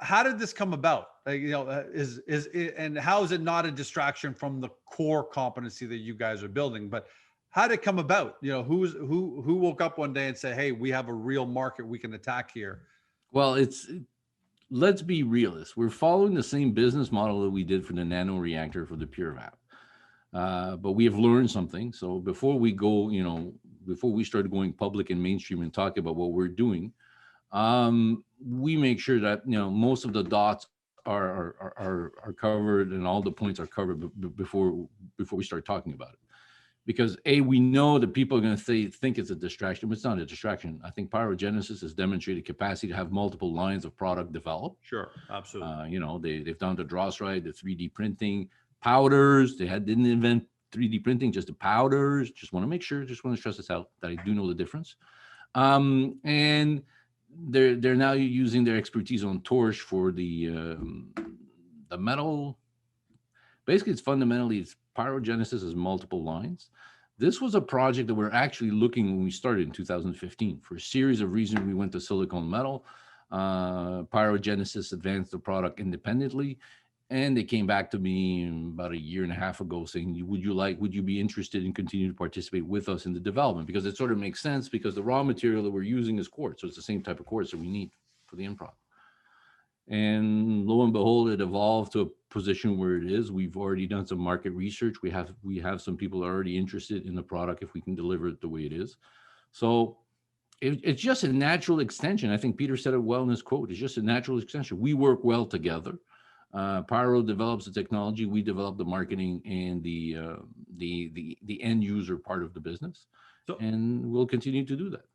how did this come about? And how is it not a distraction from the core competency that you guys are building? But how did it come about? Who woke up one day and said, "Hey, we have a real market we can attack here"? Well, let's be realists. We're following the same business model that we did for the nano reactor for the PUREVAP. But we have learned something. So before we go, before we started going public and mainstream and talk about what we're doing, we make sure that most of the dots are covered and all the points are covered before we start talking about it. Because we know that people are going to think it's a distraction, but it's not a distraction. I think PyroGenesis has demonstrated capacity to have multiple lines of product developed. Sure, absolutely. They've done the DROSRite, the 3D printing, powders. Didn't invent 3D printing, just the powders. Just want to stress this out, that I do know the difference. And they're now using their expertise on torch for the metal. Basically, it's PyroGenesis has multiple lines. This was a project that we're actually looking when we started in 2015. For a series of reasons, we went to silicon metal. PyroGenesis advanced the product independently, and they came back to me about a year and a half ago saying, would you be interested in continuing to participate with us in the development? Because it sort of makes sense, because the raw material that we're using is quartz. So it's the same type of quartz that we need for the end product. And lo and behold, it evolved to a position where it is. We've already done some market research. We have some people already interested in the product if we can deliver it the way it is. So it's just a natural extension. I think Peter said it well in his quote. It's just a natural extension. We work well together. Pyro develops the technology. We develop the marketing and the end user part of the business. And we'll continue to do that.